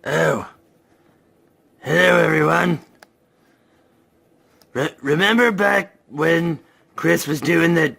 Oh, hello everyone. Remember back when Chris was doing that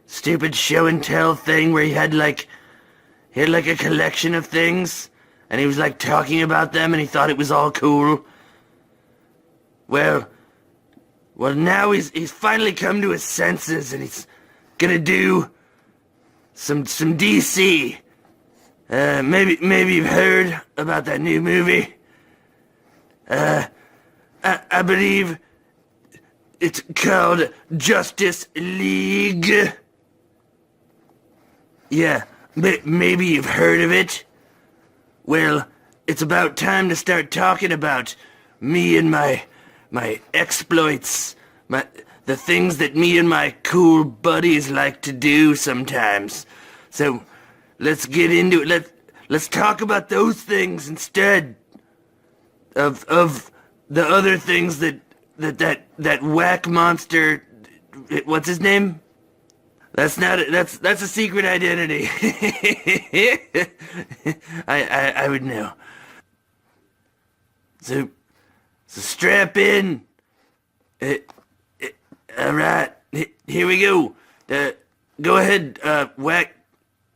stupid show and tell thing where he had like a collection of things and he was like talking about them and he thought it was all cool? Well, now he's finally come to his senses and he's gonna do some DC. Maybe you've heard about that new movie. I believe it's called Justice League. Yeah, maybe you've heard of it. Well, it's about time to start talking about me and my exploits, the things that me and my cool buddies like to do sometimes. So, let's get into it. Let's talk about those things instead of the other things that whack monster. What's his name? That's a secret identity. I would know. So strap in. All right, here we go. Go ahead,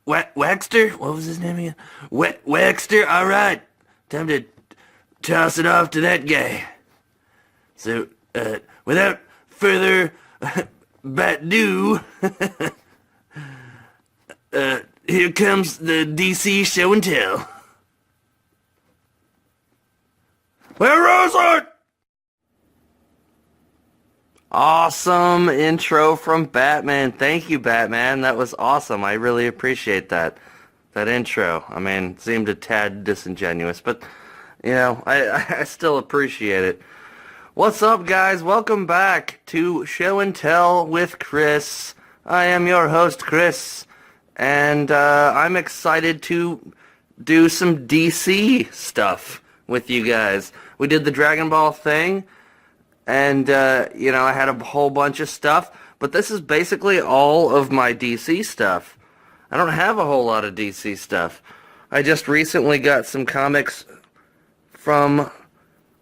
Waxter? What was his name again? Waxter? Alright. Time to toss it off to that guy. So, without further ado, here comes the DC show and tell. Where is it? Awesome intro from Batman. Thank you, Batman. That was awesome. I really appreciate that intro. I mean, it seemed a tad disingenuous, but, you know, I still appreciate it. What's up, guys? Welcome back to Show and Tell with Chris. I am your host, Chris, and I'm excited to do some DC stuff with you guys. We did the Dragon Ball thing. And, you know, I had a whole bunch of stuff, but this is basically all of my DC stuff. I don't have a whole lot of DC stuff. I just recently got some comics from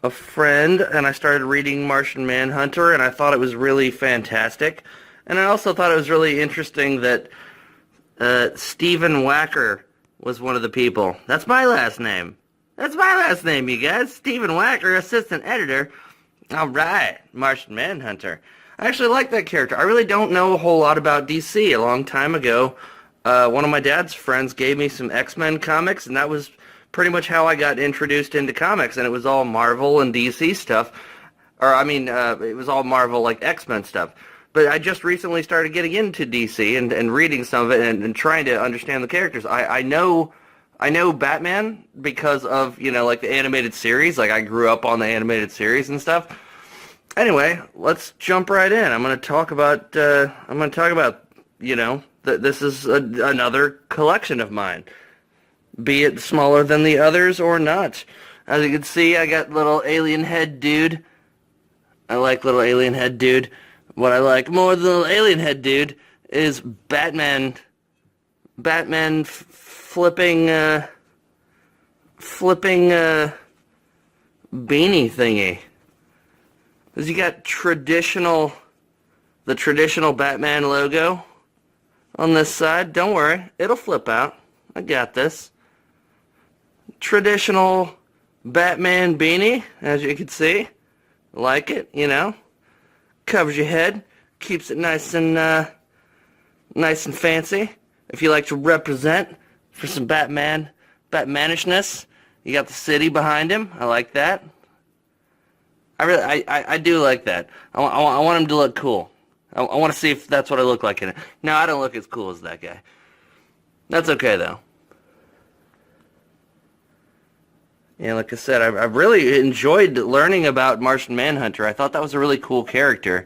a friend, and I started reading Martian Manhunter, and I thought it was really fantastic. And I also thought it was really interesting that Stephen Wacker was one of the people. That's my last name. That's my last name, you guys. Stephen Wacker, assistant editor. Alright, Martian Manhunter. I actually like that character. I really don't know a whole lot about DC. A long time ago, one of my dad's friends gave me some X-Men comics, and that was pretty much how I got introduced into comics, and it was all Marvel and DC stuff. Or, I mean, it was all Marvel, like X-Men stuff. But I just recently started getting into DC and reading some of it and trying to understand the characters. I know Batman because of, you know, like the animated series. Like, I grew up on the animated series and stuff. Anyway, let's jump right in. I'm going to talk about, you know, this is another collection of mine. Be it smaller than the others or not. As you can see, I got little alien head dude. I like little alien head dude. What I like more than little alien head dude is Batman flipping beanie thingy. Because you got the traditional Batman logo on this side. Don't worry, it'll flip out. I got this. Traditional Batman beanie, as you can see. Like it, you know. Covers your head, keeps it nice and fancy. If you like to represent for some Batmanishness, you got the city behind him. I like that. I do like that. I want him to look cool. I want to see if that's what I look like in it. No, I don't look as cool as that guy. That's okay, though. Yeah, like I said, I really enjoyed learning about Martian Manhunter. I thought that was a really cool character.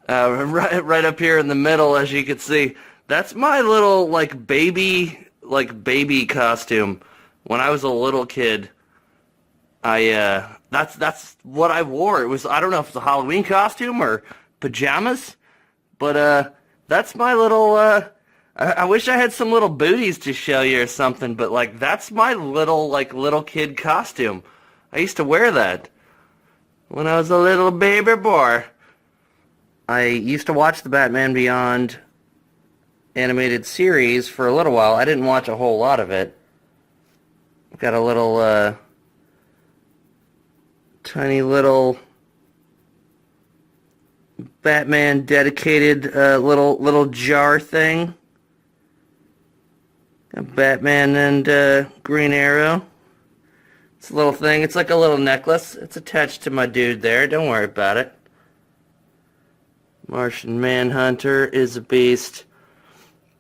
Right up here in the middle, as you can see, that's my little, baby costume. When I was a little kid, that's what I wore. It was, I don't know if it's a Halloween costume or pajamas, but that's my little I wish I had some little booties to show you or something, but like that's my little kid costume. I used to wear that when I was a little baby boy. I used to watch the Batman Beyond animated series for a little while. I didn't watch a whole lot of it. I've got a little tiny little Batman dedicated little jar thing. Batman and Green Arrow. It's a little thing. It's like a little necklace. It's attached to my dude there. Don't worry about it. Martian Manhunter is a beast.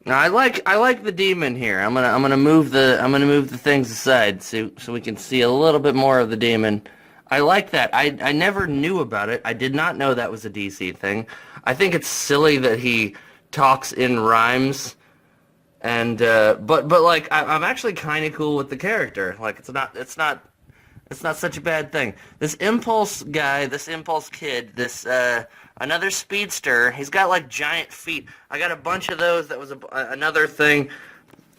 Now I like the demon here. I'm gonna move the things aside so we can see a little bit more of the demon. I like that. I never knew about it. I did not know that was a DC thing. I think it's silly that he talks in rhymes. And but like I'm actually kind of cool with the character. Like it's not such a bad thing. This Impulse guy, this Impulse kid, this another speedster. He's got like giant feet. I got a bunch of those. That was another thing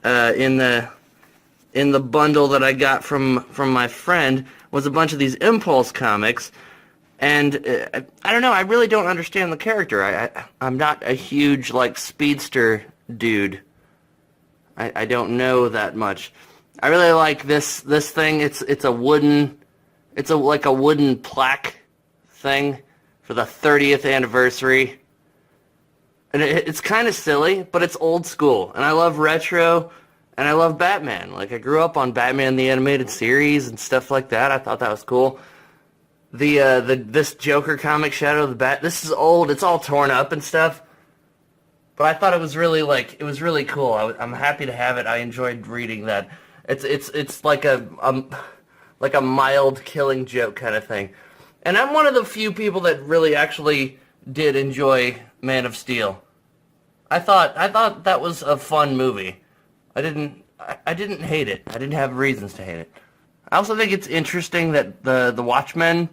in the bundle that I got from my friend was a bunch of these Impulse comics. And I don't know. I really don't understand the character. I'm not a huge like speedster dude. I don't know that much. I really like this thing. It's like a wooden plaque thing for the 30th anniversary. And it's kind of silly, but it's old school. And I love retro, and I love Batman. Like I grew up on Batman the Animated Series and stuff like that. I thought that was cool. This Joker comic, Shadow of the Bat. This is old. It's all torn up and stuff. But I thought it was really cool. I'm happy to have it. I enjoyed reading that. It's like a mild Killing Joke kind of thing. And I'm one of the few people that really actually did enjoy Man of Steel. I thought that was a fun movie. I didn't hate it. I didn't have reasons to hate it. I also think it's interesting that the Watchmen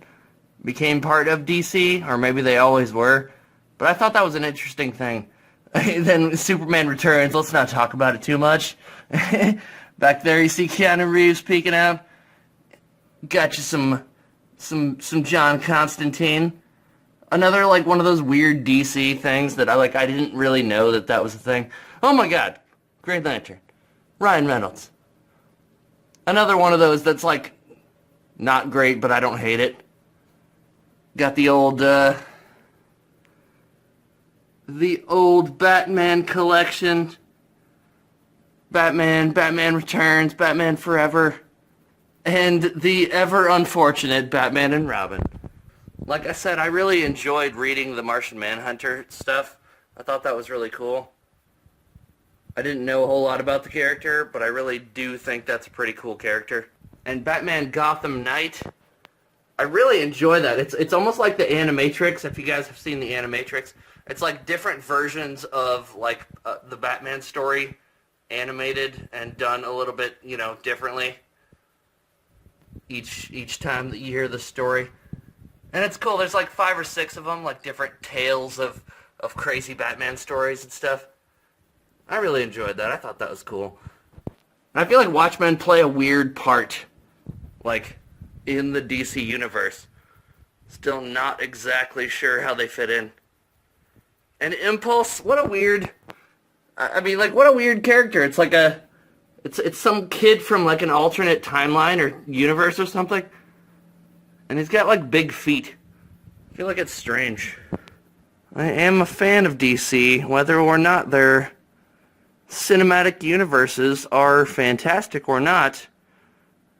became part of DC, or maybe they always were. But I thought that was an interesting thing. Then Superman Returns. Let's not talk about it too much. Back there, you see Keanu Reeves peeking out. Got you some John Constantine. Another like one of those weird DC things that I didn't really know that was a thing. Oh my God, Green Lantern, Ryan Reynolds. Another one of those that's like not great, but I don't hate it. Got the old Batman collection. Batman Returns, Batman Forever, and the ever unfortunate Batman and Robin. Like I said, I really enjoyed reading the Martian Manhunter stuff. I thought that was really cool. I didn't know a whole lot about the character, but I really do think that's a pretty cool character. And Batman Gotham Knight, I really enjoy that. It's almost like the Animatrix, if you guys have seen the Animatrix. It's like different versions of like the Batman story animated and done a little bit, differently each time that you hear the story. And it's cool. There's like 5 or 6 of them, like different tales of crazy Batman stories and stuff. I really enjoyed that. I thought that was cool. And I feel like Watchmen play a weird part, like, in the DC universe. Still not exactly sure how they fit in. And Impulse, what a weird character. It's like it's some kid from like an alternate timeline or universe or something. And he's got like big feet. I feel like it's strange. I am a fan of DC, whether or not their cinematic universes are fantastic or not.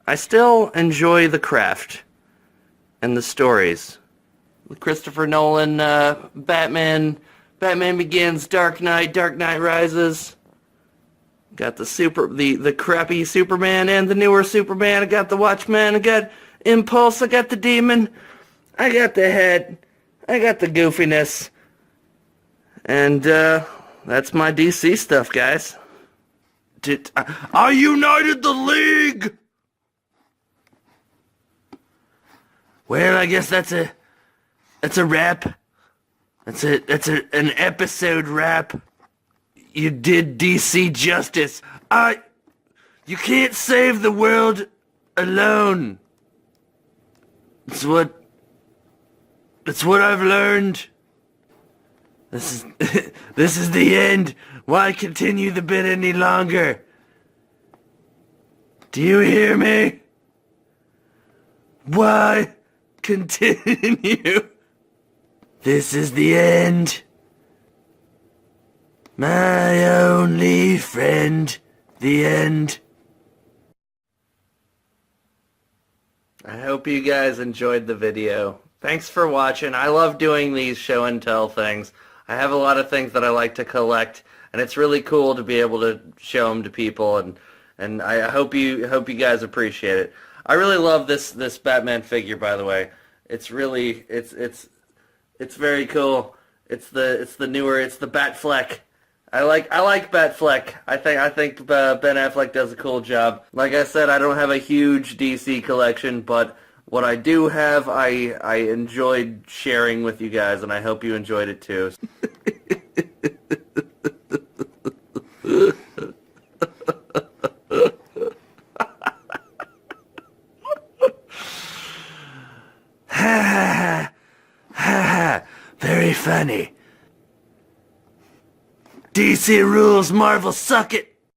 I still enjoy the craft and the stories. The Christopher Nolan Batman Begins, Dark Knight Rises. Got the crappy Superman and the newer Superman. I got the Watchmen. I got Impulse. I got the Demon. I got the Head. I got the goofiness. And that's my DC stuff, guys. I united the League! Well, I guess that's a wrap. That's an episode wrap. you did DC justice. You can't save the world alone. It's what I've learned. This is the end. Why continue the bit any longer? Do you hear me? Why continue? This is the end. My only friend. The end. I hope you guys enjoyed the video. Thanks for watching. I love doing these show and tell things. I have a lot of things that I like to collect, and it's really cool to be able to show them to people, and I hope you guys appreciate it. I really love this Batman figure, by the way. It's really it's very cool. It's the Batfleck. I like Batfleck. I think Ben Affleck does a cool job. Like I said, I don't have a huge DC collection, but what I do have, I enjoyed sharing with you guys, and I hope you enjoyed it too. Very funny. DC rules, Marvel suck it.